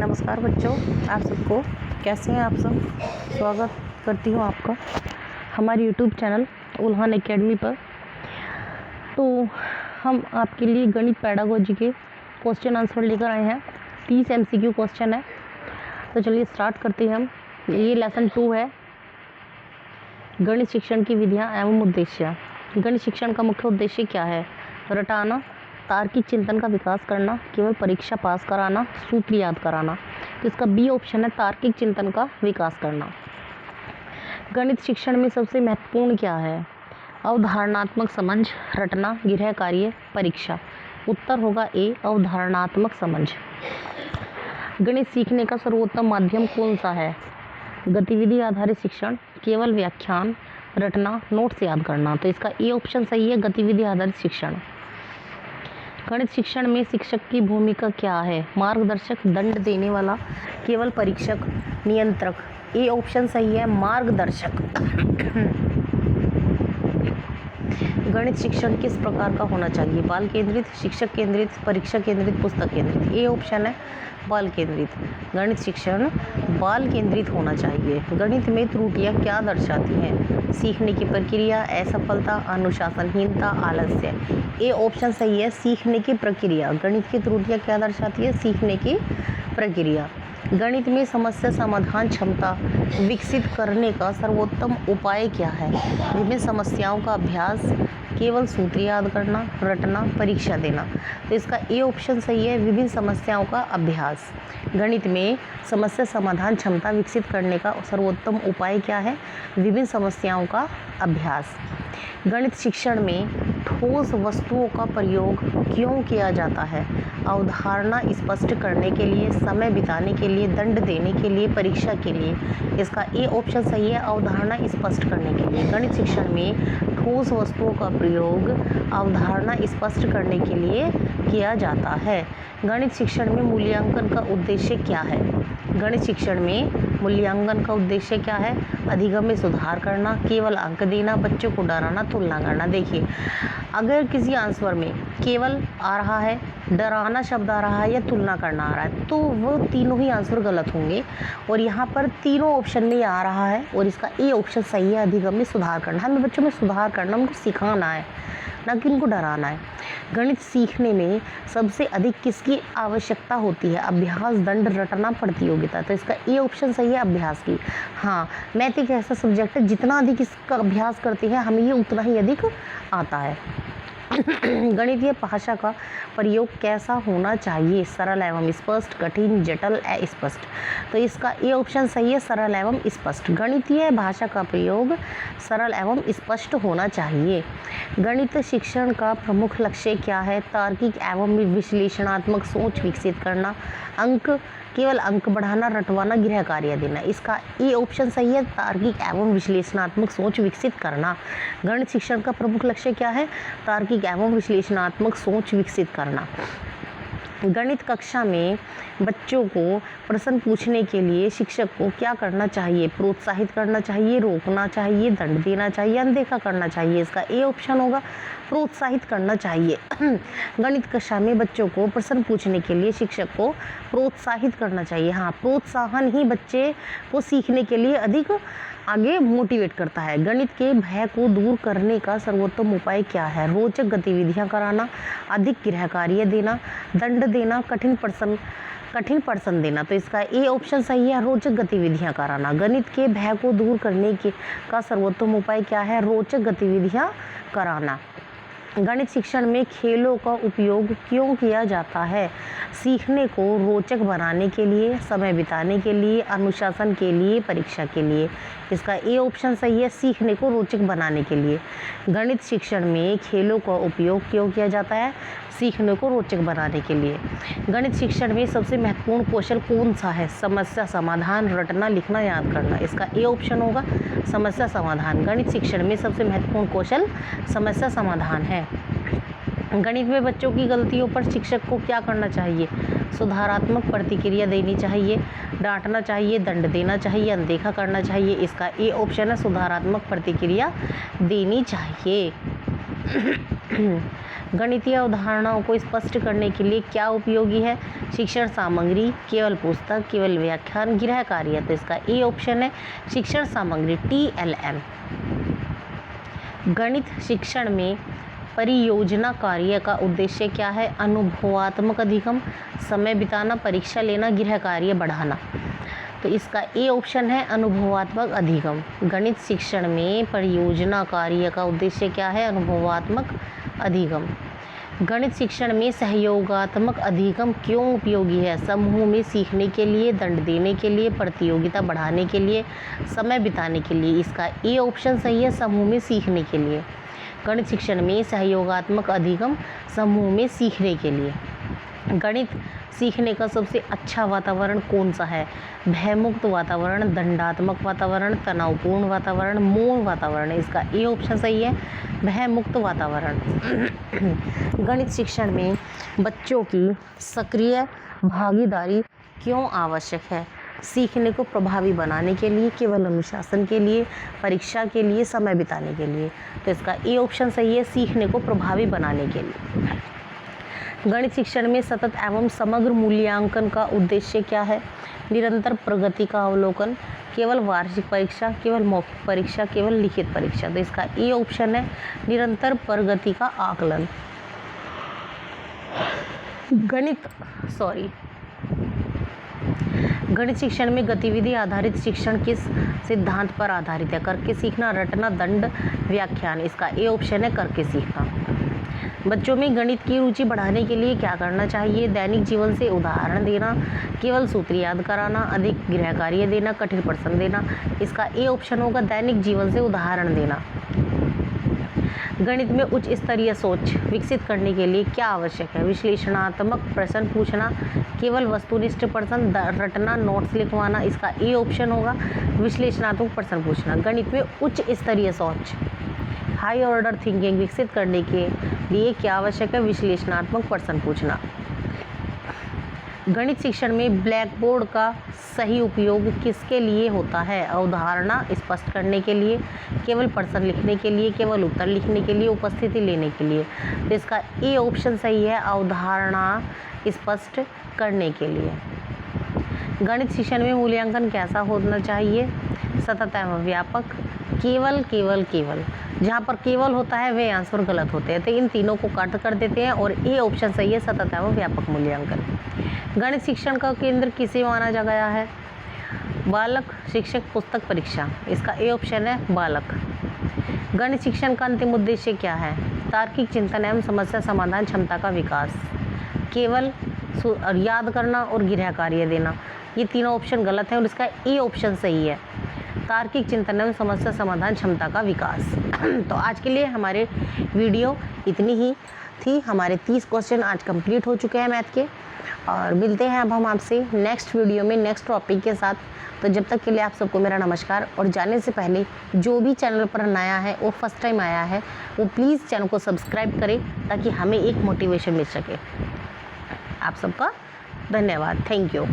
नमस्कार बच्चों, आप सबको कैसे हैं आप सब। स्वागत करती हूँ आपका हमारे YouTube चैनल उल्हान एकेडमी पर। तो हम आपके लिए गणित पेडागोजी के क्वेश्चन आंसर लेकर आए हैं। 30 MCQ क्वेश्चन है। तो चलिए स्टार्ट करते हैं हम। ये लेसन 2 है, गणित शिक्षण की विधियाँ एवं उद्देश्य। गणित शिक्षण का मुख्य उद्देश्य क्या है? रटाना, तार्किक चिंतन का विकास करना, केवल परीक्षा पास कराना, सूत्र याद कराना। तो इसका बी ऑप्शन है, तार्किक चिंतन का विकास करना। गणित शिक्षण में सबसे महत्वपूर्ण क्या है? अवधारणात्मक समझ, रटना, गृह कार्य, परीक्षा। उत्तर होगा ए, अवधारणात्मक समझ। गणित सीखने का सर्वोत्तम माध्यम कौन सा है? गतिविधि आधारित शिक्षण, केवल व्याख्यान, रटना, नोट्स याद करना। तो इसका ए ऑप्शन सही है, गतिविधि आधारित शिक्षण। गणित शिक्षण में शिक्षक की भूमिका क्या है? मार्गदर्शक, दंड देने वाला, केवल परीक्षक, नियंत्रक। ए ऑप्शन सही है, मार्गदर्शक। गणित शिक्षण किस प्रकार का होना चाहिए? बाल केंद्रित, शिक्षक केंद्रित, परीक्षा केंद्रित, पुस्तक केंद्रित। ए ऑप्शन है बाल केंद्रित। गणित शिक्षण बाल केंद्रित होना चाहिए। गणित में त्रुटियां क्या दर्शाती हैं? सीखने की प्रक्रिया, असफलता, अनुशासनहीनता, आलस्य। ए ऑप्शन सही है, सीखने की प्रक्रिया। गणित की त्रुटियां क्या दर्शाती है? सीखने की प्रक्रिया। गणित में समस्या समाधान क्षमता विकसित करने का सर्वोत्तम उपाय क्या है? विभिन्न समस्याओं का अभ्यास, केवल सूत्र याद करना, रटना, परीक्षा देना। तो इसका ए ऑप्शन सही है, विभिन्न समस्याओं का अभ्यास। गणित में समस्या समाधान क्षमता विकसित करने का सर्वोत्तम उपाय क्या है? विभिन्न समस्याओं का अभ्यास। गणित शिक्षण में ठोस वस्तुओं का प्रयोग क्यों किया जाता है? अवधारणा स्पष्ट करने के लिए, समय बिताने के लिए, दंड देने के लिए, परीक्षा के लिए। इसका ए ऑप्शन सही है, अवधारणा स्पष्ट करने के लिए। गणित शिक्षण में ठोस वस्तुओं का प्रयोग अवधारणा स्पष्ट करने के लिए किया जाता है। गणित शिक्षण में मूल्यांकन का उद्देश्य क्या है? गणित शिक्षण में मूल्यांकन का उद्देश्य क्या है? अधिगम में सुधार करना, केवल अंक देना, बच्चों को डराना, तुलना करना। देखिए, अगर किसी आंसर में केवल आ रहा है, डराना शब्द आ रहा है या तुलना करना आ रहा है, तो वो तीनों ही आंसर गलत होंगे। और यहाँ पर तीनों ऑप्शन में आ रहा है और इसका ए ऑप्शन सही है, अधिगम में सुधार करना। हमें बच्चों में सुधार करना, उनको सिखाना है, ना कि उनको डराना है। गणित सीखने में सबसे अधिक किसकी आवश्यकता होती है? अभ्यास, दंड, रटना, प्रतियोगिता। तो इसका ए ऑप्शन सही है, अभ्यास की। हाँ, मैथ एक ऐसा सब्जेक्ट है, जितना अधिक इसका अभ्यास करते हैं हमें ये उतना ही अधिक आता है। गणितीय भाषा का प्रयोग कैसा होना चाहिए? सरल एवं स्पष्ट, कठिन, जटिल, अस्पष्ट। तो इसका ए ऑप्शन सही है, सरल एवं स्पष्ट। गणितीय भाषा का प्रयोग सरल एवं स्पष्ट होना चाहिए। गणित शिक्षण का प्रमुख लक्ष्य क्या है? तार्किक एवं विश्लेषणात्मक सोच विकसित करना, केवल अंक बढ़ाना, रटवाना, गृह कार्य देना। इसका ए ऑप्शन सही है, तार्किक एवं विश्लेषणात्मक सोच विकसित करना। गणित शिक्षण का प्रमुख लक्ष्य क्या है? तार्किक एवं विश्लेषणात्मक सोच विकसित करना। गणित कक्षा में बच्चों को प्रश्न पूछने के लिए शिक्षक को क्या करना चाहिए? प्रोत्साहित करना चाहिए, रोकना चाहिए, दंड देना चाहिए, अनदेखा करना चाहिए। इसका ए ऑप्शन होगा, प्रोत्साहित करना चाहिए। गणित कक्षा में बच्चों को प्रश्न पूछने के लिए शिक्षक को प्रोत्साहित करना चाहिए। हाँ, प्रोत्साहन ही बच्चे को सीखने के लिए अधिक आगे मोटिवेट करता है। गणित के भय को दूर करने का सर्वोत्तम उपाय क्या है? रोचक गतिविधियां कराना, अधिक गृह कार्य देना, दंड देना, कठिन प्रश्न देना। तो इसका ए ऑप्शन सही है, रोचक गतिविधियां कराना। गणित के भय को दूर करने का सर्वोत्तम उपाय क्या है? रोचक गतिविधियां कराना। गणित शिक्षण में खेलों का उपयोग क्यों किया जाता है? सीखने को रोचक बनाने के लिए, समय बिताने के लिए, अनुशासन के लिए, परीक्षा के लिए। इसका ए ऑप्शन सही है, सीखने को रोचक बनाने के लिए। गणित शिक्षण में खेलों का उपयोग क्यों किया जाता है? सीखने को रोचक बनाने के लिए। गणित शिक्षण में सबसे महत्वपूर्ण कौशल कौन सा है? समस्या समाधान, रटना, लिखना, याद करना। इसका ए ऑप्शन होगा, समस्या समाधान। गणित शिक्षण में सबसे महत्वपूर्ण कौशल समस्या समाधान है। गणित में बच्चों की गलतियों पर शिक्षक को क्या करना चाहिए? सुधारात्मक प्रतिक्रिया देनी चाहिए, डांटना चाहिए, दंड देना चाहिए, अनदेखा करना चाहिए। इसका ए ऑप्शन है, सुधारात्मक प्रतिक्रिया देनी चाहिए। गणितीय अवधारणाओं को स्पष्ट करने के लिए क्या उपयोगी है? शिक्षण सामग्री, केवल पुस्तक, केवल व्याख्यान, गृह कार्य। तो इसका ए ऑप्शन है शिक्षण सामग्री, TLM। गणित शिक्षण में परियोजना कार्य का उद्देश्य क्या है? अनुभवात्मक अधिगम, समय बिताना, परीक्षा लेना, गृह कार्य बढ़ाना। तो इसका ए ऑप्शन है अनुभवात्मक अधिगम। गणित शिक्षण में परियोजना कार्य का उद्देश्य क्या है? अनुभवात्मक अधिगम। गणित शिक्षण में सहयोगात्मक अधिगम क्यों उपयोगी है? समूह में सीखने के लिए, दंड देने के लिए, प्रतियोगिता बढ़ाने के लिए, समय बिताने के लिए। इसका ए ऑप्शन सही है समूह में सीखने के लिए। गणित शिक्षण में सहयोगात्मक अधिगम समूह में सीखने के लिए। गणित सीखने का सबसे अच्छा वातावरण कौन सा है? भयमुक्त वातावरण, दंडात्मक वातावरण, तनावपूर्ण वातावरण, मौन वातावरण। इसका ए ऑप्शन सही है भयमुक्त वातावरण। गणित शिक्षण में बच्चों की सक्रिय भागीदारी क्यों आवश्यक है? सीखने को प्रभावी बनाने के लिए, केवल अनुशासन के लिए, परीक्षा के लिए, समय बिताने के लिए। तो इसका ए ऑप्शन सही है सीखने को प्रभावी बनाने के लिए। गणित शिक्षण में सतत एवं समग्र मूल्यांकन का उद्देश्य क्या है? निरंतर प्रगति का अवलोकन, केवल वार्षिक परीक्षा, केवल मौखिक परीक्षा, केवल लिखित परीक्षा। तो इसका ए ऑप्शन है निरंतर प्रगति का आकलन। गणित शिक्षण में गतिविधि आधारित शिक्षण किस सिद्धांत पर आधारित है? करके सीखना, रटना, दंड, व्याख्यान। इसका ए ऑप्शन है करके सीखना। बच्चों में गणित की रुचि बढ़ाने के लिए क्या करना चाहिए? दैनिक जीवन से उदाहरण देना, केवल सूत्र याद कराना, अधिक गृह कार्य देना, कठिन प्रश्न देना। इसका ए ऑप्शन होगा दैनिक जीवन से उदाहरण देना। गणित में उच्च स्तरीय सोच विकसित करने के लिए क्या आवश्यक है? विश्लेषणात्मक प्रश्न पूछना, केवल वस्तुनिष्ठ प्रश्न, रटना, नोट्स लिखवाना। इसका ए ऑप्शन होगा विश्लेषणात्मक प्रश्न पूछना। गणित में उच्च स्तरीय सोच, हाई ऑर्डर थिंकिंग विकसित करने के लिए क्या आवश्यक है? विश्लेषणात्मक प्रश्न पूछना। गणित शिक्षण में ब्लैक बोर्ड का सही उपयोग किसके लिए होता है? अवधारणा स्पष्ट करने के लिए, केवल प्रश्न लिखने के लिए, केवल उत्तर लिखने के लिए, उपस्थिति लेने के लिए। तो इसका ए ऑप्शन सही है अवधारणा स्पष्ट करने के लिए। गणित शिक्षण में मूल्यांकन कैसा होना चाहिए? सतत एवं व्यापक, केवल केवल केवल। जहाँ पर केवल होता है वे आंसर गलत होते हैं, तो इन तीनों को कट कर देते हैं और ए ऑप्शन सही है सतत एवं व्यापक मूल्यांकन। गणित शिक्षण का केंद्र किसे माना जा गया है? बालक, शिक्षक, पुस्तक, परीक्षा। इसका ए ऑप्शन है बालक। गणित शिक्षण का अंतिम उद्देश्य क्या है? तार्किक चिंतन एवं समस्या समाधान क्षमता का विकास, केवल याद करना और गृह कार्य देना। ये तीनों ऑप्शन गलत हैं और इसका ए ऑप्शन सही है तार्किक चिंतन एवं समस्या समाधान क्षमता का विकास। तो आज के लिए हमारे वीडियो इतनी ही थी। हमारे 30 क्वेश्चन आज कंप्लीट हो चुके हैं मैथ के, और मिलते हैं अब हम आपसे नेक्स्ट वीडियो में नेक्स्ट टॉपिक के साथ। तो जब तक के लिए आप सबको मेरा नमस्कार। और जाने से पहले जो भी चैनल पर नया है, वो फर्स्ट टाइम आया है, वो प्लीज़ चैनल को सब्सक्राइब करें ताकि हमें एक मोटिवेशन मिल सके। आप सबका धन्यवाद। Thank you.